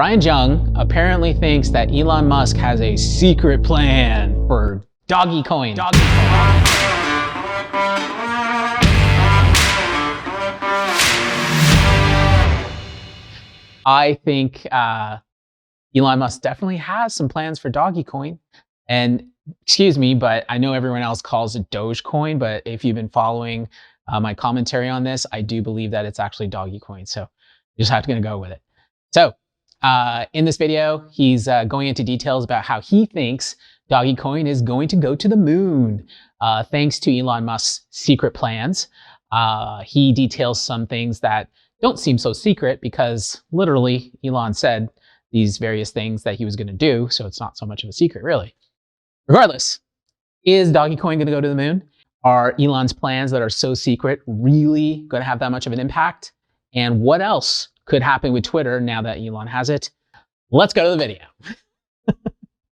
Brian Jung apparently thinks that Elon Musk has a secret plan for Dogecoin. I think Elon Musk definitely has some plans for Dogecoin. And excuse me, but I know everyone else calls it Dogecoin, but if you've been following my commentary on this, I do believe that it's actually Dogecoin. So you just have to go with it. So in this video, he's going into details about how he thinks Dogecoin is going to go to the moon, thanks to Elon Musk's secret plans. He details some things that don't seem so secret because literally Elon said these various things that he was going to do, so it's not so much of a secret, really. Regardless, is Dogecoin going to go to the moon? Are Elon's plans that are so secret really going to have that much of an impact? And what else could happen with Twitter now that Elon has it? Let's go to the video.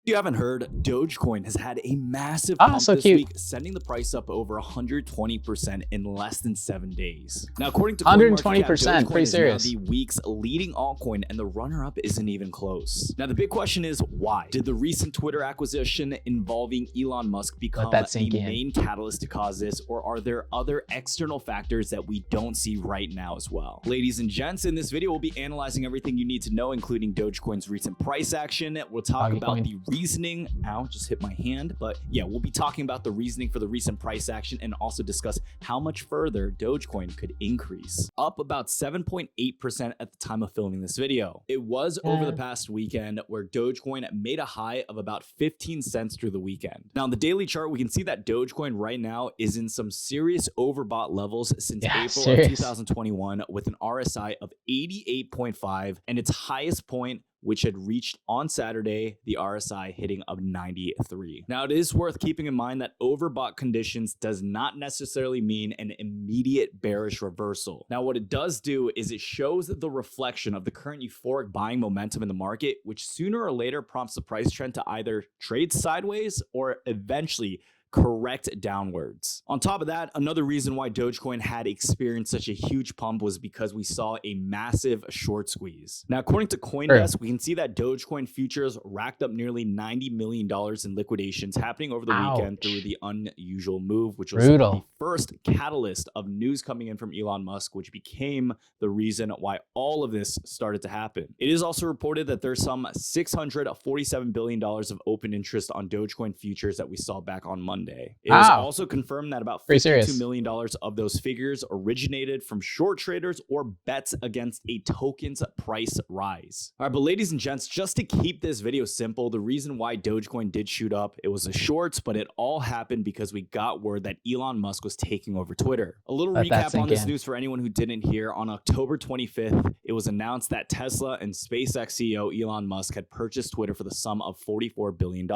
If you haven't heard, Dogecoin has had a massive pump this week, sending the price up over 120% in less than 7 days. Now, according to 120%, pretty serious. Now the week's leading altcoin, and the runner-up isn't even close. Now, the big question is why? Did the recent Twitter acquisition involving Elon Musk become the main catalyst to cause this, or are there other external factors that we don't see right now as well? Ladies and gents, in this video, we'll be analyzing everything you need to know, including Dogecoin's recent price action. We'll talk about the reasoning. Ow, just hit my hand. But yeah, we'll be talking about the reasoning for the recent price action and also discuss how much further Dogecoin could increase. Up about 7.8% at the time of filming this video. It was over the past weekend where Dogecoin made a high of about 15 cents through the weekend. Now on the daily chart, we can see that Dogecoin right now is in some serious overbought levels since April of 2021 with an RSI of 88.5 and its highest point, which had reached on Saturday, the RSI hitting of 93. Now, it is worth keeping in mind that overbought conditions does not necessarily mean an immediate bearish reversal. Now, what it does do is it shows the reflection of the current euphoric buying momentum in the market, which sooner or later prompts the price trend to either trade sideways or eventually correct downwards. On top of that, another reason why Dogecoin had experienced such a huge pump was because we saw a massive short squeeze. Now, according to CoinDesk, we can see that Dogecoin futures racked up nearly $90 million in liquidations happening over the weekend through the unusual move, which was the first catalyst of news coming in from Elon Musk, which became the reason why all of this started to happen. It is also reported that there's some $647 billion of open interest on Dogecoin futures that we saw back on Monday. It was also confirmed that about $52 million of those figures originated from short traders or bets against a token's price rise. All right, but ladies and gents, just to keep this video simple, the reason why Dogecoin did shoot up, it was a shorts, but it all happened because we got word that Elon Musk was taking over Twitter. A little recap on this news for anyone who didn't hear. On October 25th, it was announced that Tesla and SpaceX CEO Elon Musk had purchased Twitter for the sum of $44 billion.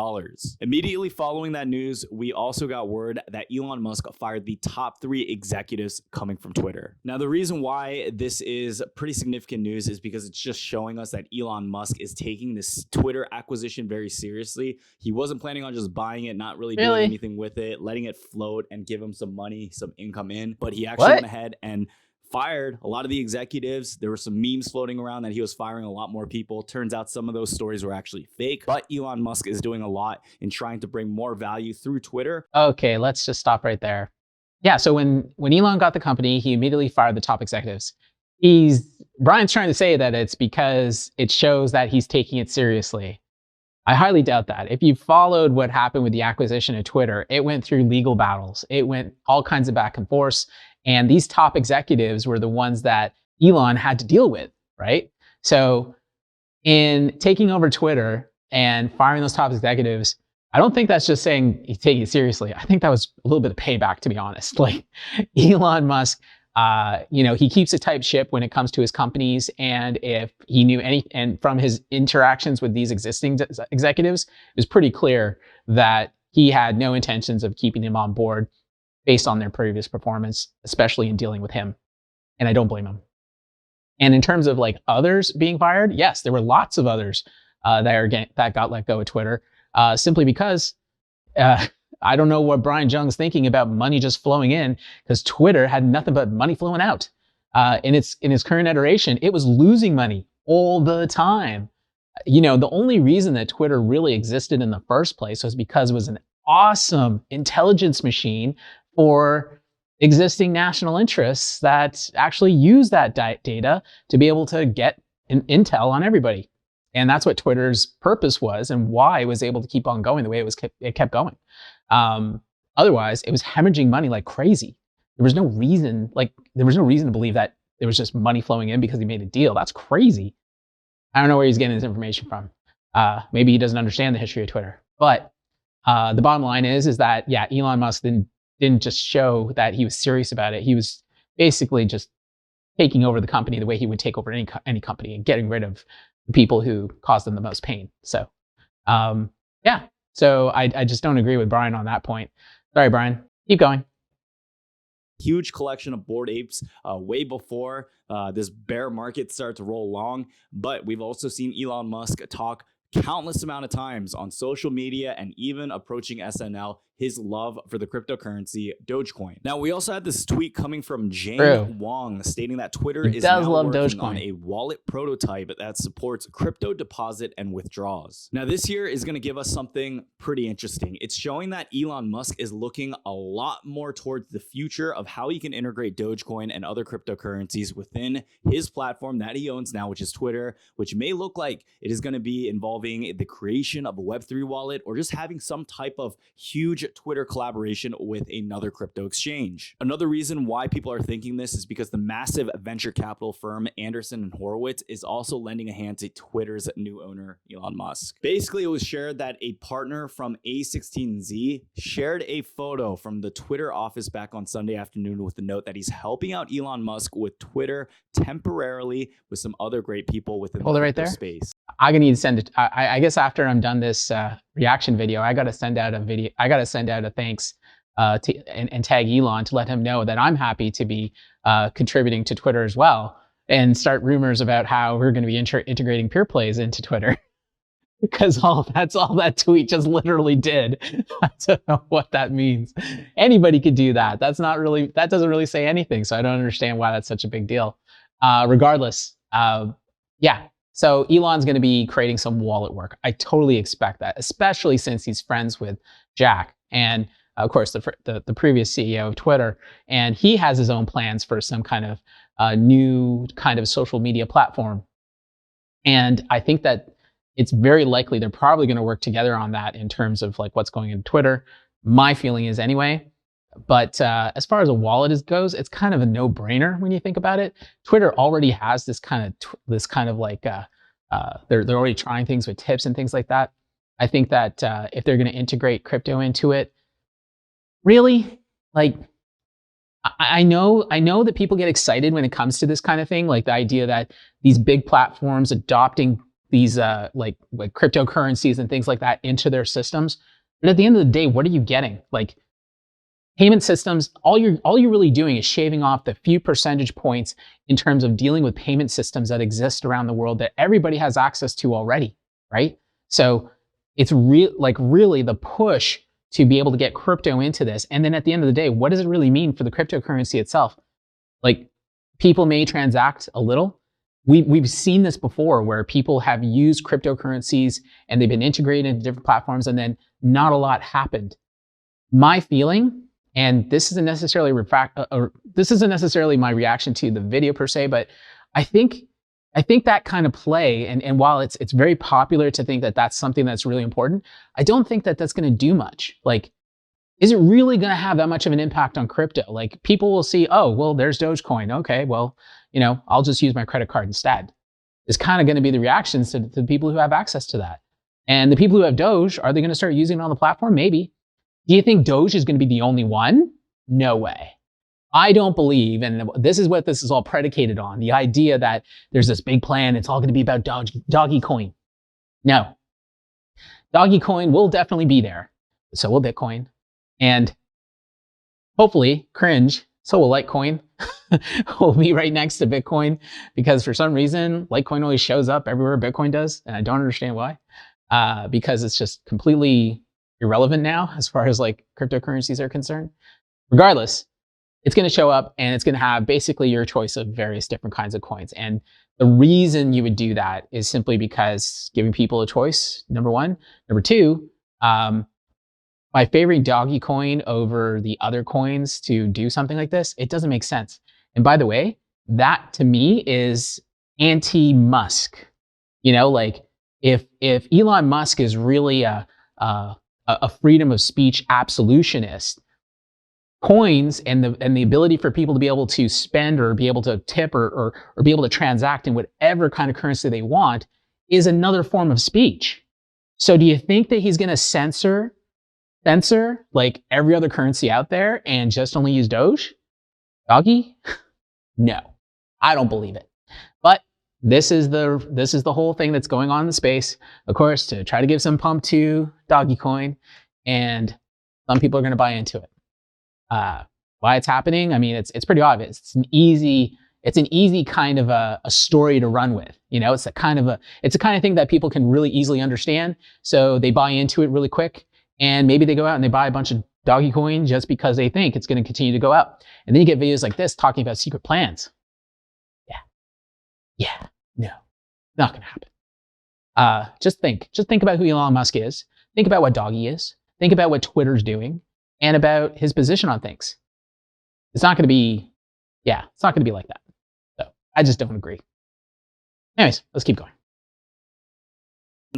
Immediately following that news, we also got word that Elon Musk fired the top 3 executives coming from Twitter. Now, the reason why this is pretty significant news is because it's just showing us that Elon Musk is taking this Twitter acquisition very seriously. He wasn't planning on just buying it, not really doing anything with it, letting it float and give him some money, some income in, but he actually went ahead and fired a lot of the executives. There were some memes floating around that he was firing a lot more people. Turns out some of those stories were actually fake, but Elon Musk is doing a lot in trying to bring more value through Twitter. Okay, let's just stop right there. Yeah, so when Elon got the company, he immediately fired the top executives. Brian's trying to say that it's because it shows that he's taking it seriously. I highly doubt that. If you followed what happened with the acquisition of Twitter, it went through legal battles. It went all kinds of back and forth. And these top executives were the ones that Elon had to deal with, right? So in taking over Twitter and firing those top executives, I don't think that's just saying he's taking it seriously. I think that was a little bit of payback, to be honest. Like Elon Musk, he keeps a tight ship when it comes to his companies. And if he knew and from his interactions with these existing executives, it was pretty clear that he had no intentions of keeping them on board based on their previous performance, especially in dealing with him. And I don't blame him. And in terms of like others being fired, yes, there were lots of others that got let go of Twitter simply because I don't know what Brian Jung's thinking about money just flowing in, because Twitter had nothing but money flowing out. In its current iteration, it was losing money all the time. The only reason that Twitter really existed in the first place was because it was an awesome intelligence machine for existing national interests that actually use that data to be able to get intel on everybody. And that's what Twitter's purpose was and why it was able to keep on going the way it kept going. Otherwise, it was hemorrhaging money like crazy. There was no reason to believe that there was just money flowing in because he made a deal. That's crazy. I don't know where he's getting this information from. Maybe he doesn't understand the history of Twitter. But the bottom line is that, yeah, Elon Musk didn't just show that he was serious about it. He was basically just taking over the company the way he would take over any company and getting rid of the people who caused them the most pain. So, yeah. So I just don't agree with Brian on that point. Sorry, Brian. Keep going. Huge collection of Bored Apes way before this bear market started to roll along. But we've also seen Elon Musk talk countless amount of times on social media and even approaching SNL, his love for the cryptocurrency Dogecoin. Now, we also had this tweet coming from Jane Wong stating that Twitter is now working on a wallet prototype that supports crypto deposit and withdrawals. Now, this here is going to give us something pretty interesting. It's showing that Elon Musk is looking a lot more towards the future of how he can integrate Dogecoin and other cryptocurrencies within his platform that he owns now, which is Twitter, which may look like it is going to be involving the creation of a Web3 wallet or just having some type of huge Twitter collaboration with another crypto exchange. Another reason why people are thinking this is because the massive venture capital firm Anderson and Horowitz is also lending a hand to Twitter's new owner, Elon Musk. Basically, it was shared that a partner from A16Z shared a photo from the Twitter office back on Sunday afternoon with the note that he's helping out Elon Musk with Twitter temporarily with some other great people within the right there space. I'm gonna need to send it. I guess after I'm done this reaction video, I gotta send out a video. I gotta send out a thanks and tag Elon to let him know that I'm happy to be contributing to Twitter as well, and start rumors about how we're going to be integrating Peer Plays into Twitter. Because that's all that tweet just literally did. I don't know what that means. Anybody could do that. That doesn't really say anything. So I don't understand why that's such a big deal. Regardless, yeah. So Elon's going to be creating some wallet work. I totally expect that, especially since he's friends with Jack and, of course, the previous CEO of Twitter. And he has his own plans for some kind of new kind of social media platform. And I think that it's very likely they're probably going to work together on that in terms of like what's going into Twitter. My feeling is anyway. But as far as a wallet goes, it's kind of a no-brainer when you think about it. Twitter already has this kind of like they're already trying things with tips and things like that. I think that if they're going to integrate crypto into it, really, like I know that people get excited when it comes to this kind of thing, like the idea that these big platforms adopting these like cryptocurrencies and things like that into their systems. But at the end of the day, what are you getting? Like payment systems, all you're really doing is shaving off the few percentage points in terms of dealing with payment systems that exist around the world that everybody has access to already, right? So it's really the push to be able to get crypto into this. And then at the end of the day, what does it really mean for the cryptocurrency itself? Like people may transact a little. We've seen this before where people have used cryptocurrencies and they've been integrated into different platforms and then not a lot happened. My feeling, and this isn't necessarily my reaction to the video per se, but I think that kind of play, and while it's very popular to think that that's something that's really important, I don't think that that's going to do much. Like, is it really going to have that much of an impact on crypto? Like, people will see, oh, well, there's Dogecoin. Okay, well, I'll just use my credit card instead. It's kind of going to be the reactions to the people who have access to that. And the people who have Doge, are they going to start using it on the platform? Maybe. Do you think Doge is going to be the only one? No way. I don't believe, and this is what this is all predicated on, the idea that there's this big plan, it's all going to be about Dogecoin. No. Dogecoin will definitely be there. So will Bitcoin. And hopefully, cringe, so will Litecoin. Will be right next to Bitcoin, because for some reason, Litecoin always shows up everywhere Bitcoin does, and I don't understand why. Because it's just completely irrelevant now as far as like cryptocurrencies are concerned. Regardless, it's going to show up and it's going to have basically your choice of various different kinds of coins. And The reason you would do that is simply because giving people a choice, number one. Number two, by favoring Doggy Coin over the other coins to do something like this, it doesn't make sense. And by the way, that to me is anti-Musk. You know, like if Elon Musk is really a freedom of speech absolutionist, coins and the ability for people to be able to spend or be able to tip or be able to transact in whatever kind of currency they want is another form of speech. So do you think that he's going to censor like every other currency out there and just only use Doge? Doggy? No, I don't believe it. But this is the whole thing that's going on in the space, of course, to try to give some pump to Doggy Coin, and some people are going to buy into it. Why it's happening? I mean, it's pretty obvious. It's an easy kind of a story to run with. You know, it's the kind of thing that people can really easily understand. So they buy into it really quick, and maybe they go out and they buy a bunch of Doggy Coin just because they think it's going to continue to go up. And then you get videos like this talking about secret plans. Yeah, no, not going to happen. Just think about who Elon Musk is. Think about what Doggy is. Think about what Twitter's doing and about his position on things. It's not going to be like that. So I just don't agree. Anyways, let's keep going.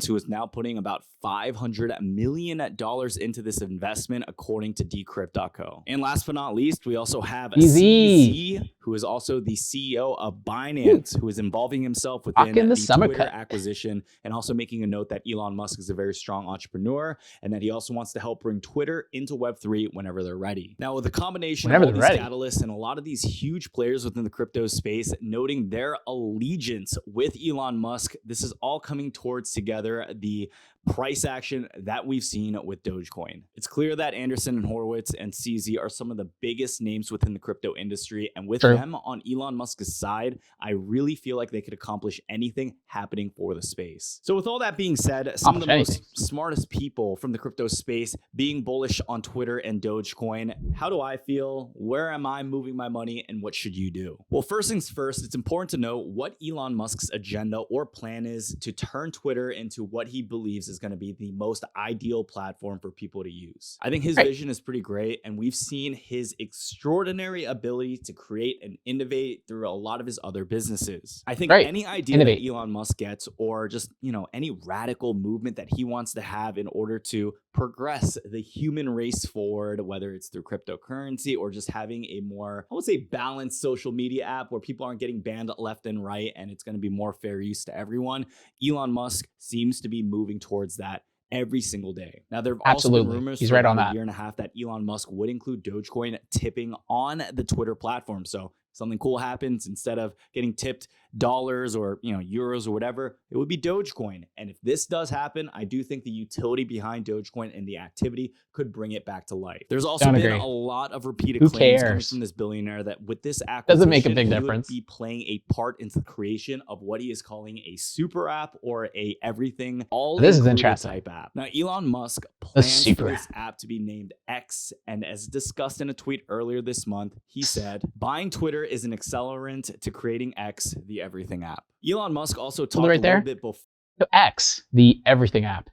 Who is now putting about $500 million into this investment, according to Decrypt.co. And last but not least, we also have CZ, who is also the CEO of Binance, who is involving himself within the Twitter acquisition, and also making a note that Elon Musk is a very strong entrepreneur and that he also wants to help bring Twitter into Web3 whenever they're ready. Now, with a combination of all these catalysts and a lot of these huge players within the crypto space noting their allegiance with Elon Musk, this is all coming towards together the price action that we've seen with Dogecoin. It's clear that Anderson and Horowitz and CZ are some of the biggest names within the crypto industry, and with them on Elon Musk's side, I really feel like they could accomplish anything happening for the space. So with all that being said, some of the most smartest people from the crypto space being bullish on Twitter and Dogecoin, how do I feel? Where am I moving my money, and what should you do? Well, first things first, it's important to know what Elon Musk's agenda or plan is to turn Twitter into what he believes is going to be the most ideal platform for people to use. I think his vision is pretty great, and we've seen his extraordinary ability to create and innovate through a lot of his other businesses. I think any idea that Elon Musk gets, or just, you know, any radical movement that he wants to have in order to progress the human race forward, whether it's through cryptocurrency or just having a more, I would say, balanced social media app where people aren't getting banned left and right and it's going to be more fair use to everyone, Elon Musk seems to be moving towards that every single day. Now, there have also been rumors for a year and a half that Elon Musk would include Dogecoin tipping on the Twitter platform. So something cool happens, instead of getting tipped dollars or, you know, euros or whatever, it would be Dogecoin. And if this does happen, I do think the utility behind Dogecoin and the activity could bring it back to life. There's also been a lot of repeated claims coming from this billionaire that with this acquisition, doesn't make a big difference. He would be playing a part into the creation of what he is calling a super app or a everything all this is interesting type app. Now, Elon Musk plans for this app to be named X, and as discussed in a tweet earlier this month, he said, "Buying Twitter is an accelerant to creating X, the everything app." Elon Musk also talked a little bit before. So X, the everything app.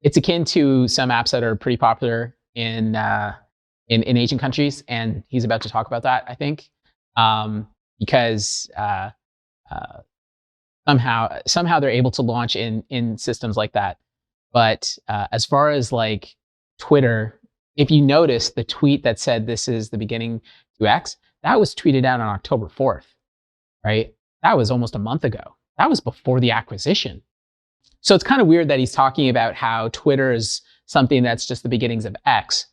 It's akin to some apps that are pretty popular in Asian countries, and he's about to talk about that, I think, because somehow they're able to launch in systems like that. But as far as like Twitter, if you notice the tweet that said this is the beginning to X, that was tweeted out on October 4th, right? That was almost a month ago. That was before the acquisition. So it's kind of weird that he's talking about how Twitter is something that's just the beginnings of X,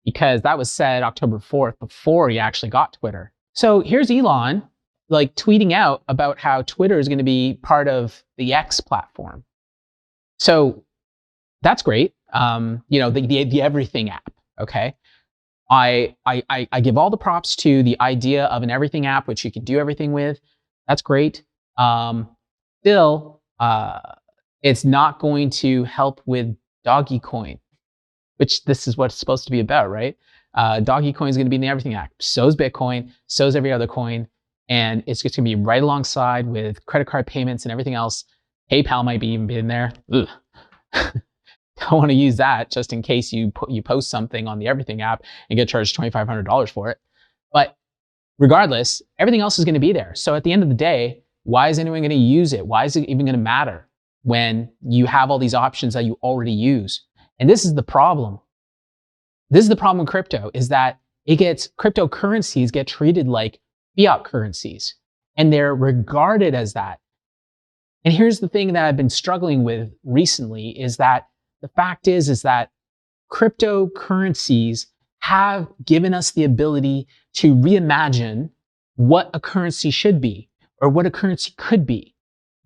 because that was said October 4th before he actually got Twitter. So here's Elon like tweeting out about how Twitter is going to be part of the X platform. So that's great. You know, the everything app. Okay. I give all the props to the idea of an everything app, which you can do everything with. That's great. Still, it's not going to help with Doggy Coin, which this is what it's supposed to be about, right? Doggy Coin is going to be in the everything app. So is Bitcoin. So is every other coin. and it's just going to be right alongside with credit card payments and everything else. PayPal might be even be in there. Ugh. Don't want to use that just in case you post something on the Everything app and get charged $2,500 for it. But regardless, everything else is going to be there. So at the end of the day, why is anyone going to use it? Why is it even going to matter when you have all these options that you already use? And this is the problem. This is the problem with crypto, is that cryptocurrencies get treated like fiat currencies, and they're regarded as that. And here's the thing that I've been struggling with recently, is that the fact is that cryptocurrencies have given us the ability to reimagine what a currency should be, or what a currency could be,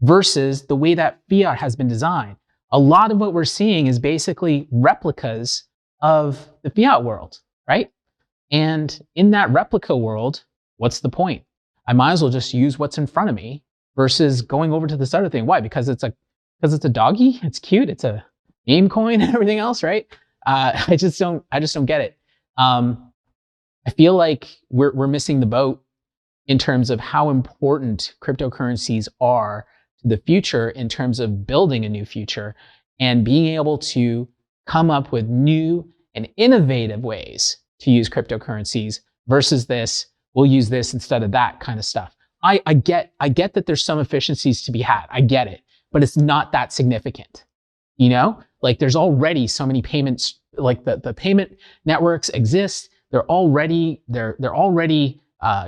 versus the way that fiat has been designed. A lot of what we're seeing is basically replicas of the fiat world, right? And in that replica world, what's the point? I might as well just use what's in front of me versus going over to this other thing. Why? Because it's a doggy, it's cute, it's a meme coin and everything else, right? I just don't get it. I feel like we're missing the boat in terms of how important cryptocurrencies are to the future, in terms of building a new future and being able to come up with new and innovative ways to use cryptocurrencies versus this, we'll use this instead of that kind of stuff. I get that there's some efficiencies to be had. I get it, but it's not that significant. You know, like there's already so many payments, like the payment networks exist. They're already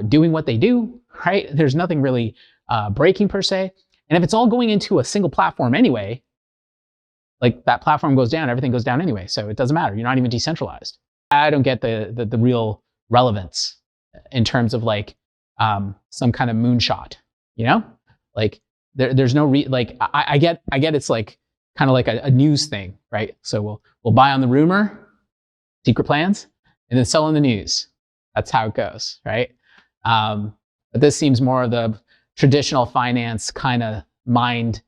doing what they do, right? There's nothing really breaking per se. And if it's all going into a single platform anyway, like that platform goes down, everything goes down anyway. So it doesn't matter. You're not even decentralized. I don't get the real relevance in terms of like some kind of moonshot, you know, like there's no I get it's like kind of like a news thing, right? So we'll buy on the rumor, secret plans, and then sell on the news. That's how it goes, right? But this seems more of the traditional finance kind of mind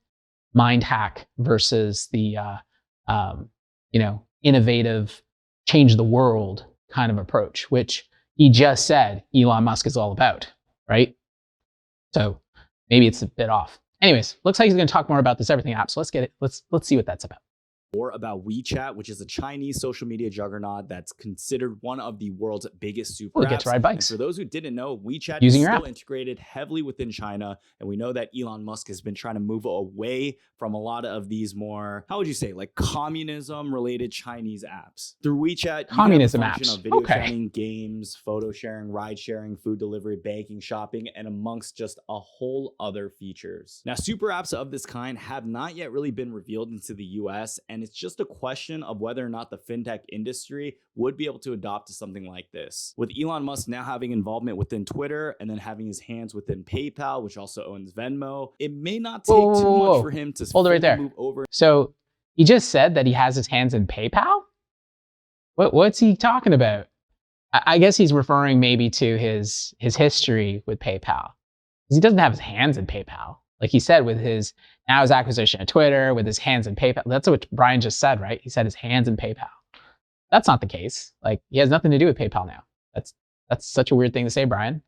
hack versus the innovative, change the world kind of approach, which he just said Elon Musk is all about, right? So maybe it's a bit off. Anyways, looks like he's going to talk more about this Everything app. So let's get it. Let's see what that's about. Or about WeChat, which is a Chinese social media juggernaut that's considered one of the world's biggest super apps. Get to ride bikes. And for those who didn't know, WeChat is still integrated heavily within China. And we know that Elon Musk has been trying to move away from a lot of these more, how would you say, like communism-related Chinese apps. Through WeChat, communism you have a function apps. of video chatting, games, photo sharing, ride sharing, food delivery, banking, shopping, and amongst just a whole other features. Now, super apps of this kind have not yet really been revealed into the US, and it's just a question of whether or not the fintech industry would be able to adopt to something like this. With Elon Musk now having involvement within Twitter and then having his hands within PayPal, which also owns Venmo, it may not take too much for him to hold it right there. Move over. So he just said that he has his hands in PayPal? What's he talking about? I guess he's referring maybe to his history with PayPal. Because he doesn't have his hands in PayPal. Like he said, with his acquisition of Twitter, with his hands in PayPal. That's what Brian just said, right? He said his hands in PayPal. That's not the case. Like he has nothing to do with PayPal now. That's such a weird thing to say, Brian.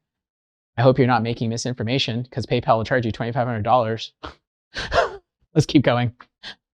I hope you're not making misinformation, because PayPal will charge you $2,500. Let's keep going.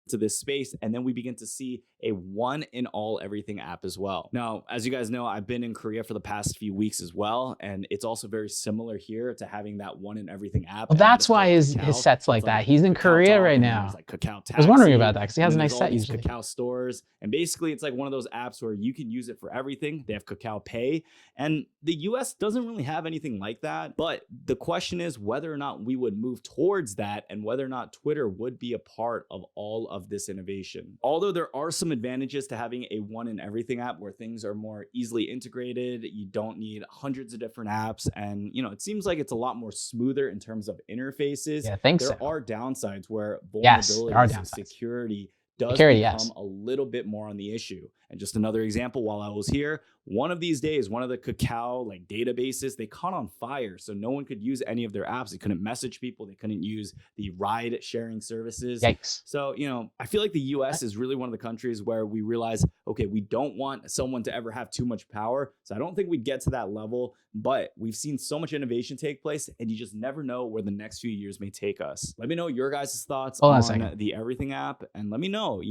To this space, and then we begin to see a one in all everything app as well. Now, as you guys know, I've been in Korea for the past few weeks as well, and it's also very similar here to having that one in everything app. Well, that's why his set's like that. He's in Korea right now. Like Kakao Taxi. I was wondering about that because he has a nice set usually. Kakao stores, and basically it's like one of those apps where you can use it for everything. They have Kakao Pay, and the US doesn't really have anything like that. But the question is whether or not we would move towards that, and whether or not Twitter would be a part of all of this innovation. Although there are some advantages to having a one in everything app where things are more easily integrated, you don't need hundreds of different apps, and it seems like it's a lot more smoother in terms of interfaces. Yeah, I think there are downsides where vulnerabilities and security does become a little bit more on the issue. And just another example, while I was here, one of these days, one of the cacao like databases, they caught on fire. So no one could use any of their apps. They couldn't message people. They couldn't use the ride sharing services. Yikes. So, I feel like the US is really one of the countries where we realize, okay, we don't want someone to ever have too much power. So I don't think we'd get to that level, but we've seen so much innovation take place, and you just never know where the next few years may take us. Let me know your guys' thoughts on the Everything app, and let me know,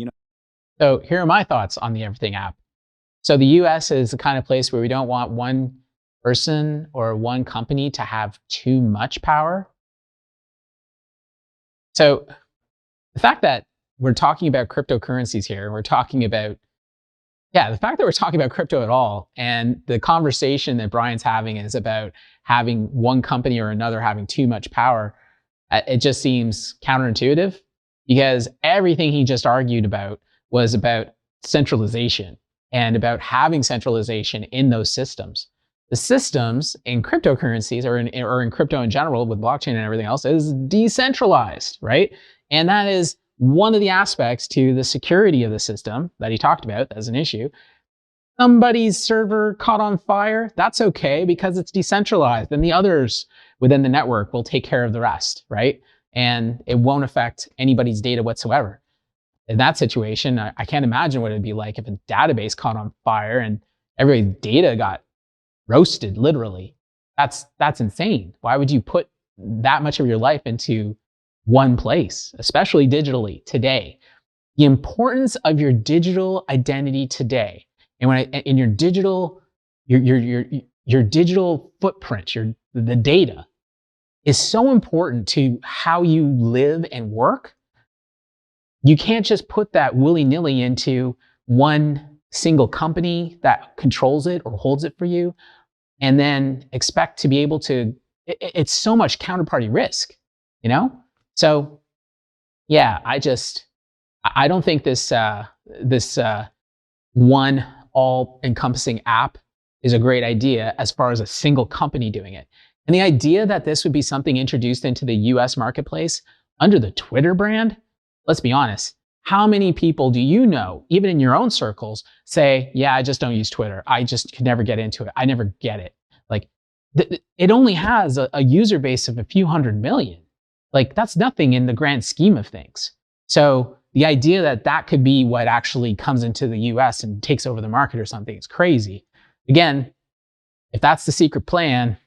So here are my thoughts on the Everything app. So the US is the kind of place where we don't want one person or one company to have too much power. So the fact that we're talking about cryptocurrencies here, we're talking about, the fact that we're talking about crypto at all, and the conversation that Brian's having is about having one company or another having too much power, it just seems counterintuitive, because everything he just argued about was about centralization and about having centralization in those systems. The systems in cryptocurrencies or in crypto in general with blockchain and everything else is decentralized, right? And that is one of the aspects to the security of the system that he talked about as an issue. Somebody's server caught on fire, that's okay because it's decentralized, and the others within the network will take care of the rest, right? And it won't affect anybody's data whatsoever. In that situation, I can't imagine what it'd be like if a database caught on fire and everybody's data got roasted, literally. That's insane. Why would you put that much of your life into one place, especially digitally today? The importance of your digital identity today, and in your digital, your digital footprint, the data, is so important to how you live and work. You can't just put that willy-nilly into one single company that controls it or holds it for you, and then expect to be able to, it's so much counterparty risk, So yeah, I don't think this one all-encompassing app is a great idea as far as a single company doing it. And the idea that this would be something introduced into the US marketplace under the Twitter brand, let's be honest, how many people do you know, even in your own circles, say, yeah, I just don't use Twitter. I just could never get into it. I never get it. Like, it only has a user base of a few 100 million. Like, that's nothing in the grand scheme of things. So the idea that that could be what actually comes into the US and takes over the market or something is crazy. Again, if that's the secret plan,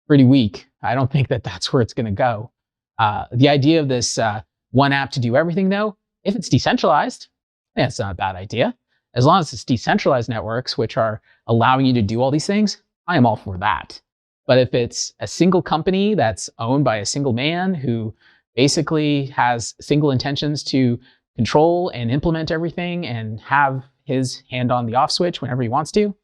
pretty weak. I don't think that that's where it's going to go. The idea of this one app to do everything, though, if it's decentralized, it's not a bad idea. As long as it's decentralized networks, which are allowing you to do all these things, I am all for that. But if it's a single company that's owned by a single man who basically has single intentions to control and implement everything and have his hand on the off switch whenever he wants to,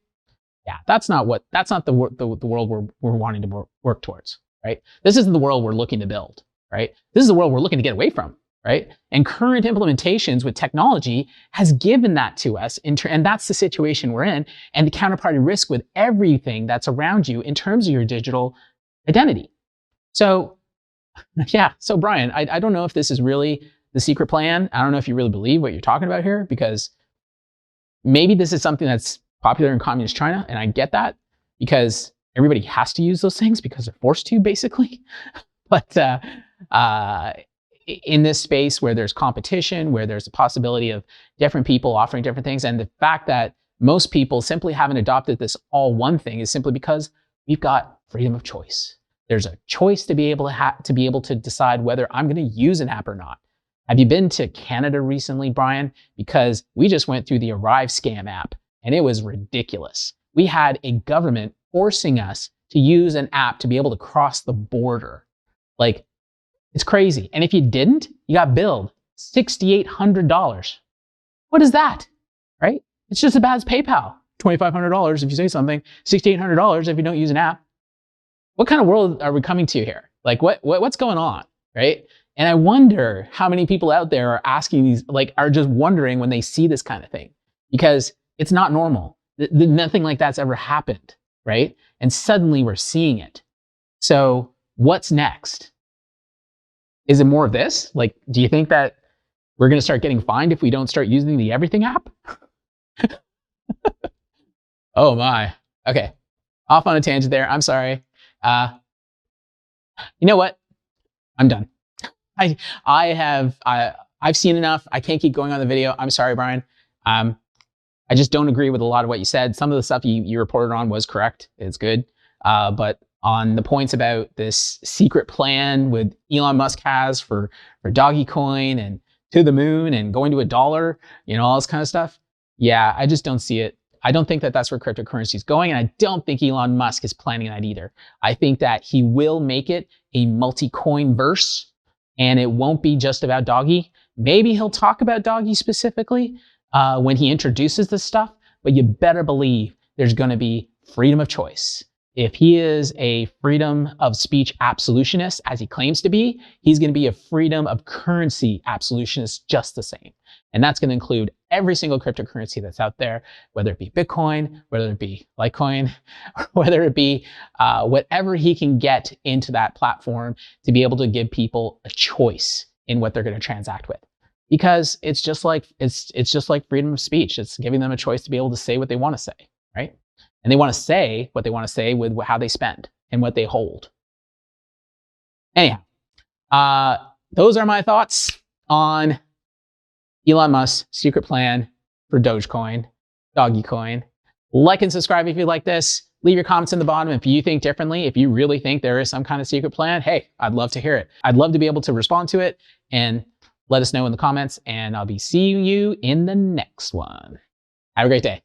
that's not the world we're wanting to work towards, right? This isn't the world we're looking to build, right? This is the world we're looking to get away from, right? And current implementations with technology has given that to us, and that's the situation we're in, and the counterparty risk with everything that's around you in terms of your digital identity. So, so Brian, I don't know if this is really the secret plan. I don't know if you really believe what you're talking about here, because maybe this is something that's popular in communist China, and I get that, because everybody has to use those things because they're forced to, basically. But in this space where there's competition, where there's a possibility of different people offering different things, and the fact that most people simply haven't adopted this all one thing is simply because we've got freedom of choice. There's a choice to be able to decide whether I'm going to use an app or not. Have you been to Canada recently, Brian? Because we just went through the Arrive Scam app, and it was ridiculous. We had a government forcing us to use an app to be able to cross the border. Like, it's crazy. And if you didn't, you got billed $6,800. What is that, right? It's just as bad as PayPal. $2,500 if you say something, $6,800 if you don't use an app. What kind of world are we coming to here? Like, what's going on, right? And I wonder how many people out there are asking these, are just wondering when they see this kind of thing, because it's not normal. Nothing like that's ever happened, right? And suddenly we're seeing it. So what's next? Is it more of this? Do you think that we're going to start getting fined if we don't start using the Everything app? Oh my. Okay. Off on a tangent there. I'm sorry. You know what? I'm done. I've seen enough. I can't keep going on the video. I'm sorry, Brian. I just don't agree with a lot of what you said. Some of the stuff you reported on was correct. It's good. But on the points about this secret plan with Elon Musk has for Dogecoin and to the moon and going to $1, all this kind of stuff. Yeah, I just don't see it. I don't think that that's where cryptocurrency is going. And I don't think Elon Musk is planning that either. I think that he will make it a multi-coin verse, and it won't be just about Doggy. Maybe he'll talk about Doggy specifically when he introduces this stuff, but you better believe there's going to be freedom of choice. If he is a freedom of speech absolutionist, as he claims to be, he's going to be a freedom of currency absolutionist just the same. And that's going to include every single cryptocurrency that's out there, whether it be Bitcoin, whether it be Litecoin, or whether it be whatever he can get into that platform to be able to give people a choice in what they're going to transact with. Because it's just like freedom of speech. It's giving them a choice to be able to say what they want to say, right? And they want to say what they want to say with how they spend and what they hold. Anyhow, those are my thoughts on Elon Musk's secret plan for Dogecoin, Doggycoin. Like and subscribe if you like this. Leave your comments in the bottom if you think differently. If you really think there is some kind of secret plan, hey, I'd love to hear it. I'd love to be able to respond to it, and let us know in the comments, and I'll be seeing you in the next one. Have a great day.